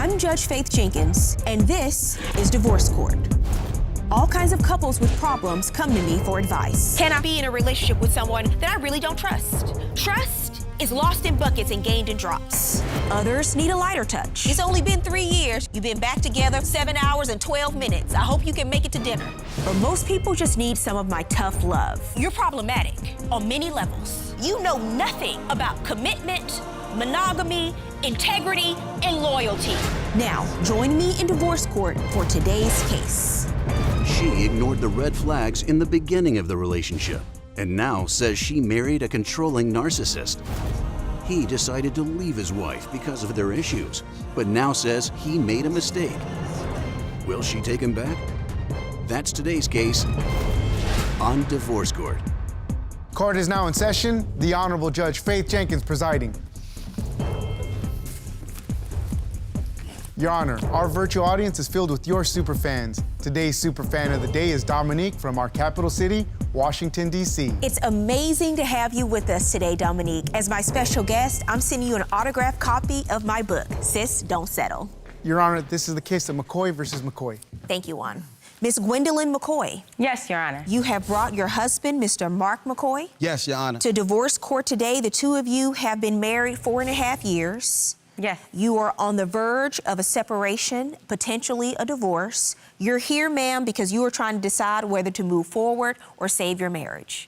I'm Judge Faith Jenkins, and this is Divorce Court. All kinds of couples with problems come to me for advice. Can I be in a relationship with someone that I really don't trust? Trust is lost in buckets and gained in drops. Others need a lighter touch. It's only been 3 years. You've been back together 7 hours and 12 minutes. I hope you can make it to dinner. But most people just need some of my tough love. You're problematic on many levels. You know nothing about commitment, monogamy, integrity, and loyalty. Now, join me in Divorce Court for today's case. She ignored the red flags in the beginning of the relationship and now says she married a controlling narcissist. He decided to leave his wife because of their issues, but now says he made a mistake. Will she take him back? That's today's case on Divorce Court. Court is now in session. The Honorable Judge Faith Jenkins presiding. Your Honor, our virtual audience is filled with your superfans. Today's superfan of the day is Dominique from our capital city, Washington, D.C. It's amazing to have you with us today, Dominique. As my special guest, I'm sending you an autographed copy of my book, Sis, Don't Settle. Your Honor, this is the case of McCoy versus McCoy. Thank you, Juan. Miss Gwendolyn McCoy. Yes, Your Honor. You have brought your husband, Mr. Mark McCoy. Yes, Your Honor. To divorce court today. The two of you have been married 4.5 years. Yes. You are on the verge of a separation, potentially a divorce. You're here, ma'am, because you are trying to decide whether to move forward or save your marriage.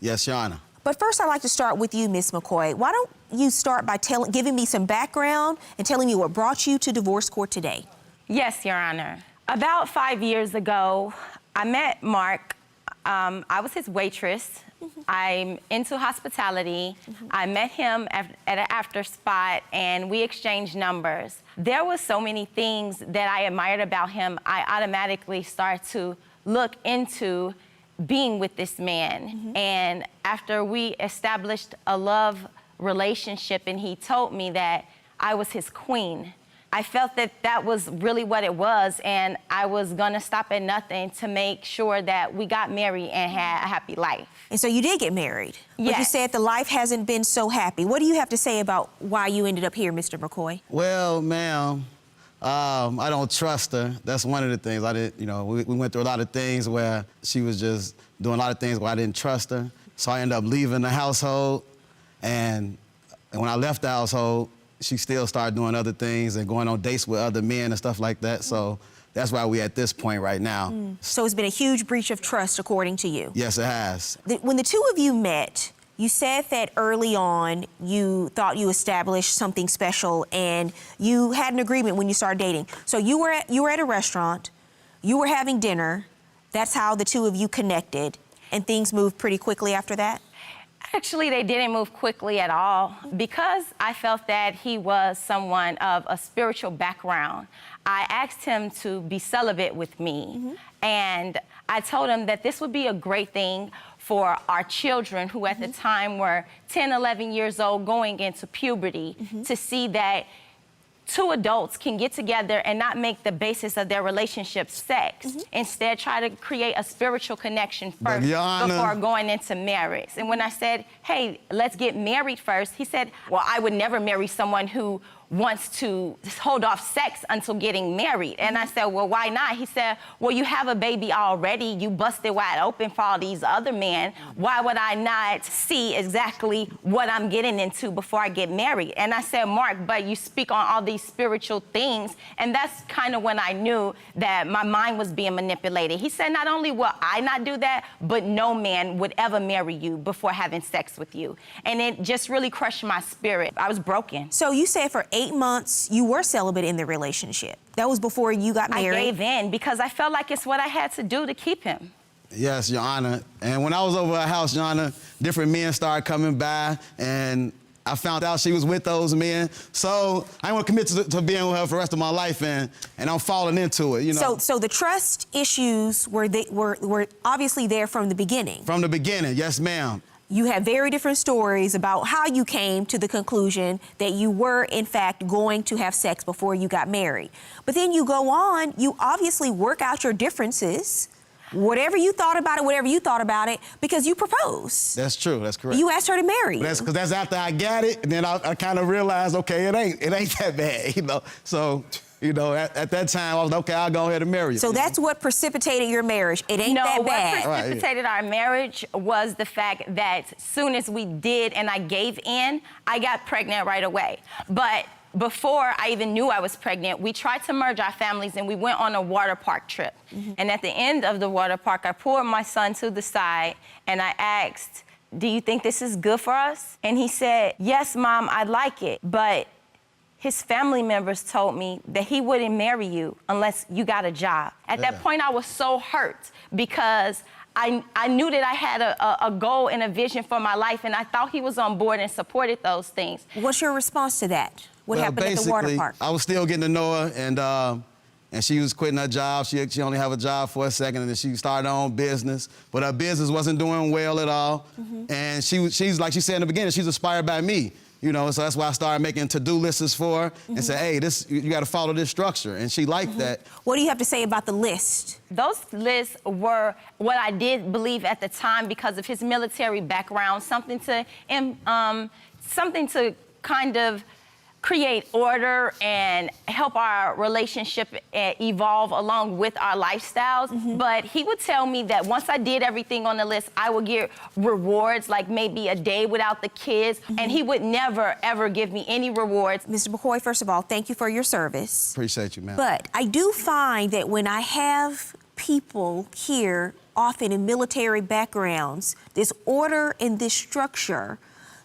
Yes, Your Honor. But first, I'd like to start with you, Miss McCoy. Why don't you start by giving me some background and telling me what brought you to divorce court today? Yes, Your Honor. About 5 years ago, I met Mark. I was his waitress. I'm into hospitality. I met him at an after spot, and we exchanged numbers. There was so many things that I admired about him. I automatically started to look into being with this man. And after we established a love relationship and he told me that I was his queen, I felt that that was really what it was, and I was gonna stop at nothing to make sure that we got married and had a happy life. And so you did get married. Yes. But you said the life hasn't been so happy. What do you have to say about why you ended up here, Mr. McCoy? Well, ma'am, I don't trust her. That's one of the things. We went through a lot of things where she was just doing a lot of things where I didn't trust her. So I ended up leaving the household, and when I left the household, she still started doing other things and going on dates with other men and stuff like that. So that's why we're at this point right now. So it's been a huge breach of trust, according to you. Yes, it has. When the two of you met, you said that early on you thought you established something special and you had an agreement when you started dating. So you were at a restaurant, you were having dinner, that's how the two of you connected, and things moved pretty quickly after that? Actually, they didn't move quickly at all. Because I felt that he was someone of a spiritual background, I asked him to be celibate with me. And I told him that this would be a great thing for our children who at the time were 10, 11 years old going into puberty to see that two adults can get together and not make the basis of their relationship sex. Instead, try to create a spiritual connection first before going into marriage. And when I said, hey, let's get married first, he said, well, I would never marry someone who wants to hold off sex until getting married. And I said, well, why not? He said, well, you have a baby already. You busted wide open for all these other men. Why would I not see exactly what I'm getting into before I get married? And I said, Mark, but you speak on all these spiritual things. And that's kind of when I knew that my mind was being manipulated. He said, not only will I not do that, but no man would ever marry you before having sex with you. And it just really crushed my spirit. I was broken. So you said for 8 months you were celibate in the relationship. That was before you got married? I gave in because I felt like it's what I had to do to keep him. Yes, Your Honor. And when I was over at house, Your Honor, different men started coming by, and I found out she was with those men. So I want to commit to being with her for the rest of my life, and I'm falling into it, you know. So the trust issues were obviously there from the beginning. From the beginning, yes, ma'am. You have very different stories about how you came to the conclusion that you were, in fact, going to have sex before you got married. But then you go on, you obviously work out your differences, whatever you thought about it, because you proposed. That's true, that's correct. You asked her to marry you. Because that's after I got it, and then I kind of realized, okay, it ain't that bad, you know. So You know, at that time, I was okay, I'll go ahead and marry you. So that's what precipitated your marriage. It ain't that bad. No, what precipitated our marriage was the fact that soon as we did and I gave in, I got pregnant right away. But before I even knew I was pregnant, we tried to merge our families and we went on a water park trip. And at the end of the water park, I pulled my son to the side and I asked, "Do you think this is good for us?" And he said, "Yes, Mom, I like it, but his family members told me that he wouldn't marry you unless you got a job." At that point, I was so hurt because I knew that I had a goal and a vision for my life, and I thought he was on board and supported those things. What's your response to that? What happened at the water park? I was still getting to know her, and she was quitting her job. She only had a job for a second, and then she started her own business. But her business wasn't doing well at all. And she's like she said in the beginning, she's inspired by me. You know, so that's why I started making to-do lists for her and said, hey, you got to follow this structure. And she liked that. What do you have to say about the list? Those lists were what I did believe at the time because of his military background, something to kind of create order and help our relationship evolve along with our lifestyles. But he would tell me that once I did everything on the list, I would get rewards, like maybe a day without the kids, and he would never, ever give me any rewards. Mr. McCoy, first of all, thank you for your service. Appreciate you, ma'am. But I do find that when I have people here, often in military backgrounds, this order and this structure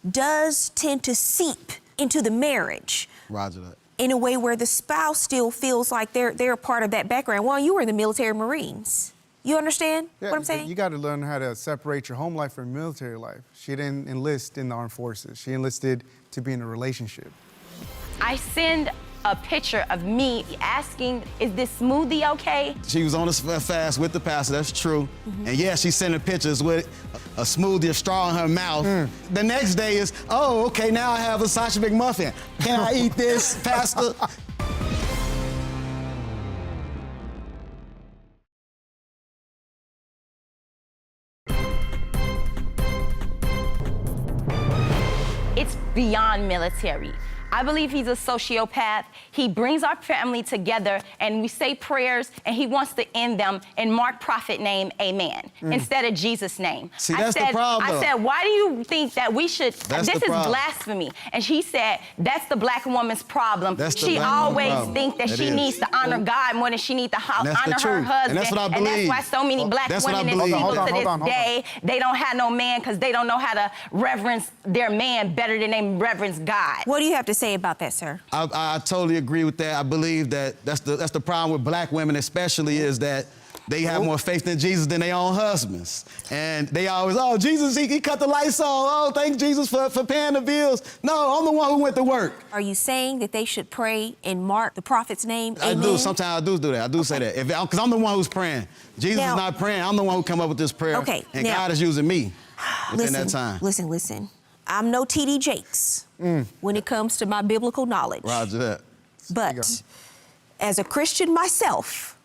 does tend to seep into the marriage. Roger that. In a way where the spouse still feels like they're a part of that background. Well, you were in the military Marines. You understand what I'm saying? You got to learn how to separate your home life from military life. She didn't enlist in the armed forces. She enlisted to be in a relationship. I send a picture of me asking, "Is this smoothie okay?" She was on a fast with the pastor, that's true. And yeah, she's sending pictures with a smoothie, a straw in her mouth. The next day is, oh, okay, now I have a sausage McMuffin. Can I eat this, Pastor? It's beyond military. I believe he's a sociopath. He brings our family together and we say prayers and he wants to end them in Mark prophet name, amen, instead of Jesus' name. See, that's the problem. I said, why do you think that we should, this is problem. Blasphemy. And she said, that's the black woman's problem. She always thinks that she needs to honor God more than she needs to honor her husband. And that's what I believe. And that's why so many black women and people to this day, they don't have no man because they don't know how to reverence their man better than they reverence God. What do you have to say about that, sir? I totally agree with that. I believe that that's the problem with black women especially is that they have more faith in Jesus than their own husbands. And they always, oh, Jesus, he cut the lights on. Oh, thank Jesus for paying the bills. No, I'm the one who went to work. Are you saying that they should pray in Mark, the prophet's name? I do. Sometimes I do that. I do say that. Because I'm the one who's praying. Jesus is not praying. I'm the one who come up with this prayer. Okay. And God is using me within that time. Listen. I'm no T.D. Jakes when it comes to my biblical knowledge. Roger that. But as a Christian myself,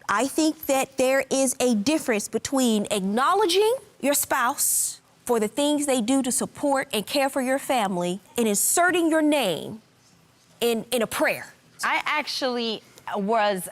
I think that there is a difference between acknowledging your spouse for the things they do to support and care for your family and inserting your name in a prayer. I actually was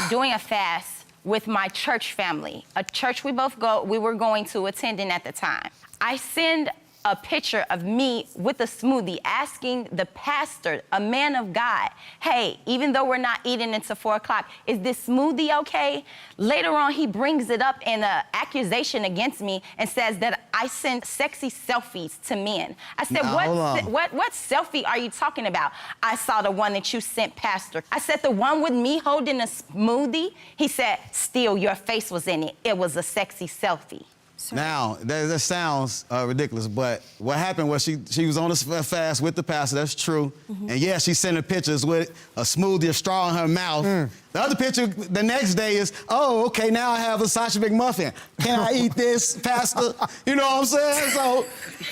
doing a fast with my church family, a church we were going to attending at the time. I send a picture of me with a smoothie asking the pastor, a man of God, hey, even though we're not eating until 4 o'clock, is this smoothie okay? Later on, he brings it up in an accusation against me and says that I send sexy selfies to men. I said, what selfie are you talking about? I saw the one that you sent, Pastor. I said, the one with me holding a smoothie? He said, still, your face was in it. It was a sexy selfie. Now, that sounds ridiculous, but what happened was she was on a fast with the pastor, that's true. And yeah, she sent her pictures with a smoothie, a straw in her mouth. The other picture the next day is, oh, okay, now I have a sausage McMuffin. Can I eat this, Pastor? You know what I'm saying? So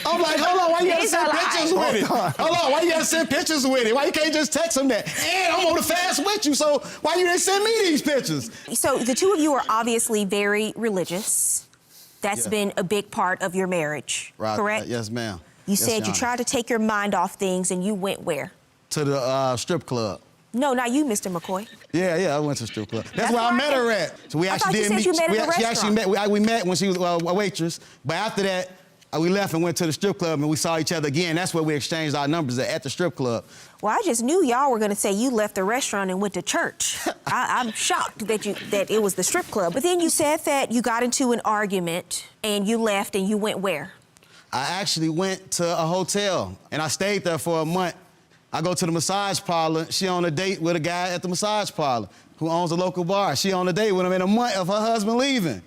I'm like, hold on, why you gotta send pictures with it? Hold on, why you gotta send pictures with it? Why you can't just text them that? And I'm on the fast with you, so why you didn't send me these pictures? So the two of you are obviously very religious. That's been a big part of your marriage, correct? Yes, ma'am. You said you tried to take your mind off things and you went where? To the strip club. No, not you, Mr. McCoy. Yeah, I went to the strip club. That's where I met her at. So we I thought actually you did said meet. you met at a She actually restaurant. we met when she was a waitress. But after that, we left and went to the strip club and we saw each other again. That's where we exchanged our numbers at the strip club. Well, I just knew y'all were gonna say you left the restaurant and went to church. I'm shocked that it was the strip club. But then you said that you got into an argument and you left and you went where? I actually went to a hotel and I stayed there for a month. I go to the massage parlor. She on a date with a guy at the massage parlor who owns a local bar. She on a date with him in a month of her husband leaving.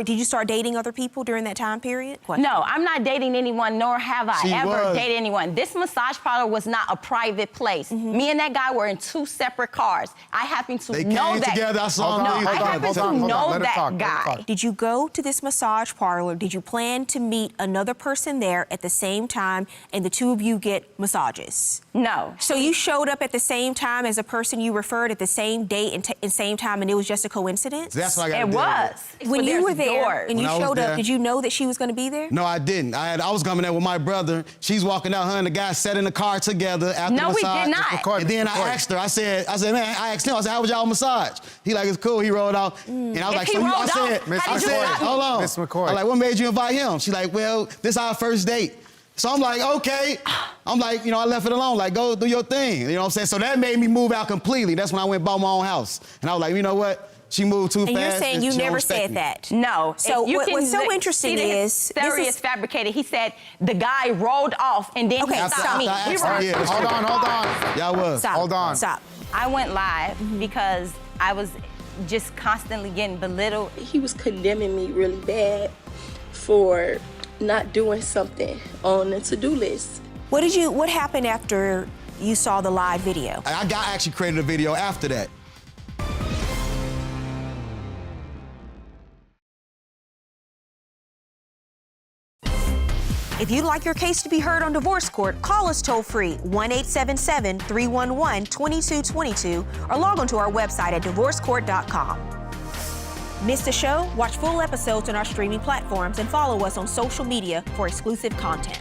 Did you start dating other people during that time period? No, I'm not dating anyone, nor have I ever dated anyone. This massage parlor was not a private place. Me and that guy were in two separate cars. I happen to They know came that. together. I saw them No, leave. I happen to know that guy. Did you go to this massage parlor? Did you plan to meet another person there at the same time and the two of you get massages? No. So you showed up at the same time as a person you referred at the same date and same time and it was just a coincidence? That's what I got It to was. When you were there doors. and you When I was showed up, there- did you know that she was going to be there? No, I didn't. I was coming there with my brother. She's walking out, her and the guy sat in the car together after No, we massage. did not. McCoy, And then I McCoy. asked her, I said, man, I asked him, I said, how was y'all massage? He like, it's cool, he rolled off. And I was If like, he so you, I rolled said, off, Miss how did you McCoy. stop me? hold on. Miss McCoy. I'm like, what made you invite him? She's like, well, this our first date. So I'm like, okay. I'm like, I left it alone. Like, go do your thing. You know what I'm saying? So that made me move out completely. That's when I went and bought my own house. And I was like, you know what? She moved too fast. And you're saying you she don't never respect said me. that? No. So If you what's so can interesting see that his is story this is fabricated. He said the guy rolled off and then Okay, he stop. stopped me. After I We asked were her, yeah. Hold on. Y'all was. Stop. Hold on. Stop. I went live because I was just constantly getting belittled. He was condemning me really bad for not doing something on the to-do list. What happened after you saw the live video? I actually created a video after that. If you'd like your case to be heard on divorce court, call us toll-free 1-877-311-2222 or log on to our website at divorcecourt.com. Miss the show? Watch full episodes on our streaming platforms and follow us on social media for exclusive content.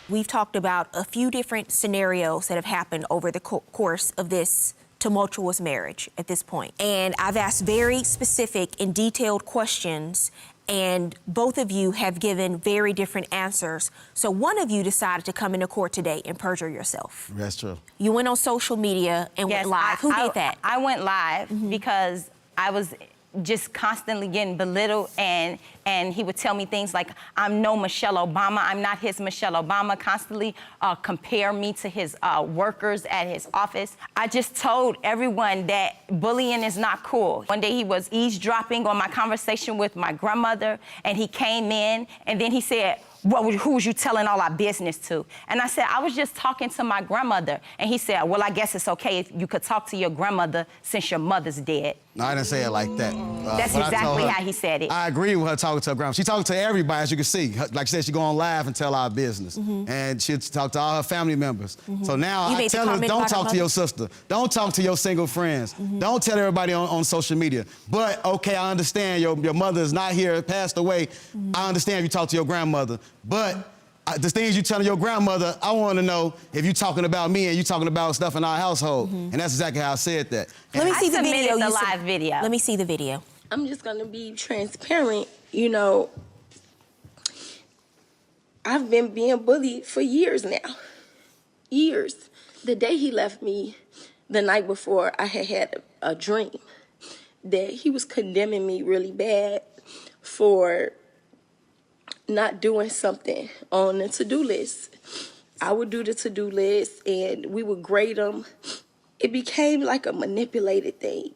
We've talked about a few different scenarios that have happened over the course of this tumultuous marriage at this point. And I've asked very specific and detailed questions, and both of you have given very different answers. So one of you decided to come into court today and perjure yourself. That's true. You went on social media and went live. Who did that? I went live because I was just constantly getting belittled, and he would tell me things like, I'm no Michelle Obama, I'm not his Michelle Obama, constantly compare me to his workers at his office. I just told everyone that bullying is not cool. One day he was eavesdropping on my conversation with my grandmother, and he came in, and then he said, who was you telling all our business to? And I said, I was just talking to my grandmother. And he said, well, I guess it's okay if you could talk to your grandmother since your mother's dead. No, I didn't say it like that. That's but I told exactly her- how he said it. I agree with her talking to her grandma. She talked to everybody, as you can see. Like she said, she go on live and tell our business. And she'll talk to all her family members. So now You I made the tell her, comment don't about her talk to your mother? sister. Don't talk to your single friends. Don't tell everybody on social media. But, okay, I understand your mother is not here, passed away. I understand if you talk to your grandmother. But the things you telling your grandmother, I want to know if you talking about me and you talking about stuff in our household. And that's exactly how I said that. Let me I see the submitted video. the you live video. Let me see the video. I'm just gonna be transparent, I've been being bullied for years now. Years. The day he left me, the night before, I had a dream that he was condemning me really bad for not doing something on the to-do list. I would do the to-do list and we would grade them. It became like a manipulated thing.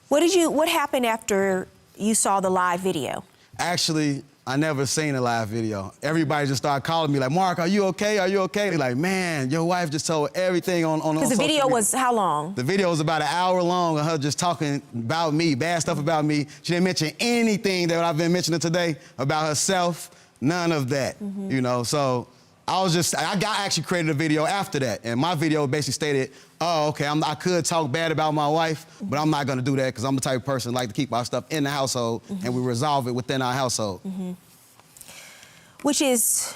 What happened after you saw the live video? Actually, I never seen a live video. Everybody just started calling me like, Mark, are you okay? Are you okay? They're like, man, your wife just told everything on Because the social video media." was how long? The video was about an hour long of her just talking about me, bad stuff about me. She didn't mention anything that I've been mentioning today about herself, none of that, So I actually created a video after that. And my video basically stated, oh, okay, I could talk bad about my wife, but I'm not gonna do that because I'm the type of person that like to keep our stuff in the household and we resolve it within our household. Which is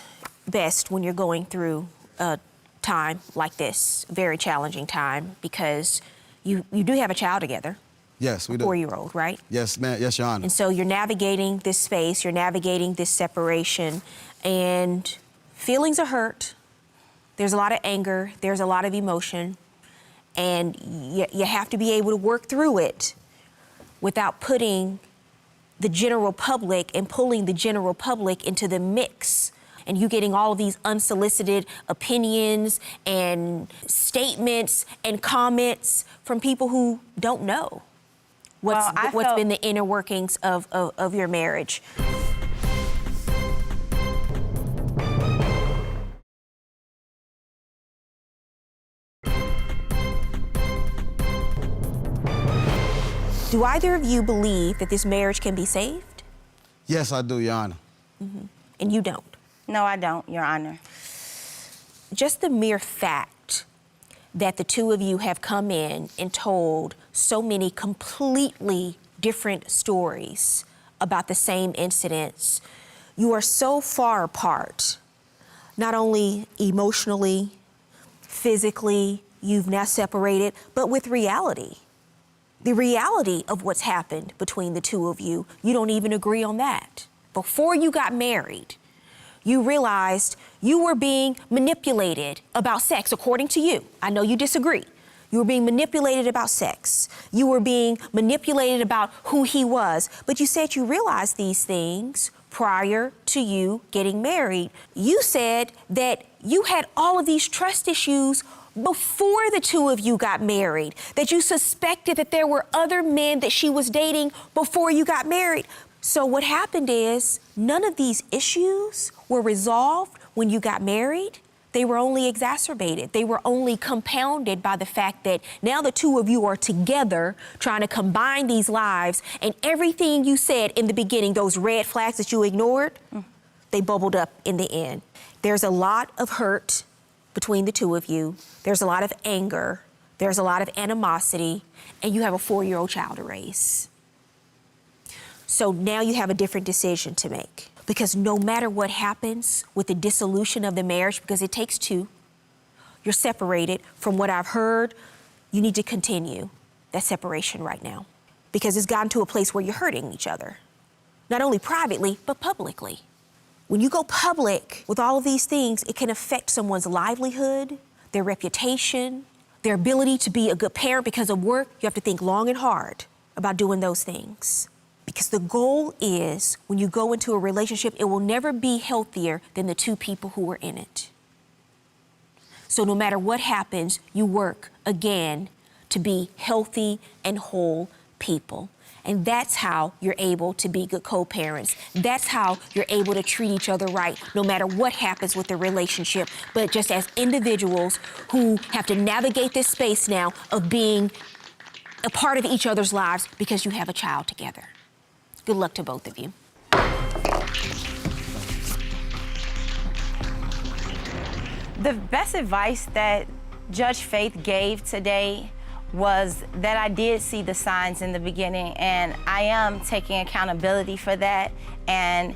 best when you're going through a time like this, a very challenging time, because you do have a child together. Yes, we do. 4-year-old, right? Yes, ma'am. Yes, Your Honor. And so you're navigating this space, you're navigating this separation, and feelings are hurt. There's a lot of anger, there's a lot of emotion, and you have to be able to work through it without putting the general public and pulling the general public into the mix. And you getting all of these unsolicited opinions and statements and comments from people who don't know what's been the inner workings of your marriage. Do either of you believe that this marriage can be saved? Yes, I do, Your Honor. And you don't? No, I don't, Your Honor. Just the mere fact that the two of you have come in and told so many completely different stories about the same incidents, you are so far apart, not only emotionally, physically, you've now separated, but with reality. The reality of what's happened between the two of you, you don't even agree on that. Before you got married, you realized you were being manipulated about sex, according to you. I know you disagree. You were being manipulated about sex. You were being manipulated about who he was. But you said you realized these things prior to you getting married. You said that you had all of these trust issues before the two of you got married, that you suspected that there were other men that she was dating before you got married. So what happened is none of these issues were resolved when you got married. They were only exacerbated. They were only compounded by the fact that now the two of you are together trying to combine these lives, and everything you said in the beginning, those red flags that you ignored, they bubbled up in the end. There's a lot of hurt between the two of you. There's a lot of anger. There's a lot of animosity, and you have a 4-year-old child to raise. So now you have a different decision to make, because no matter what happens with the dissolution of the marriage, because it takes two, you're separated. From what I've heard, you need to continue that separation right now, because it's gotten to a place where you're hurting each other, not only privately, but publicly. When you go public with all of these things, it can affect someone's livelihood, their reputation, their ability to be a good parent because of work. You have to think long and hard about doing those things. Because the goal is, when you go into a relationship, it will never be healthier than the two people who are in it. So no matter what happens, you work again to be healthy and whole people. And that's how you're able to be good co-parents. That's how you're able to treat each other right, no matter what happens with the relationship, but just as individuals who have to navigate this space now of being a part of each other's lives because you have a child together. Good luck to both of you. The best advice that Judge Faith gave today was that I did see the signs in the beginning, and I am taking accountability for that, and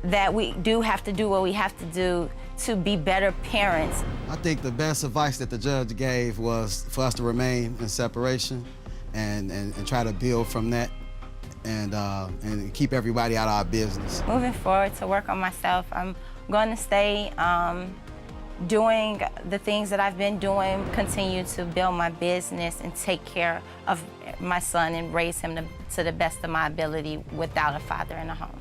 that we do have to do what we have to do to be better parents. I think the best advice that the judge gave was for us to remain in separation and try to build from that, and keep everybody out of our business. Moving forward, to work on myself, I'm going to stay doing the things that I've been doing, continue to build my business and take care of my son and raise him to the best of my ability without a father in the home.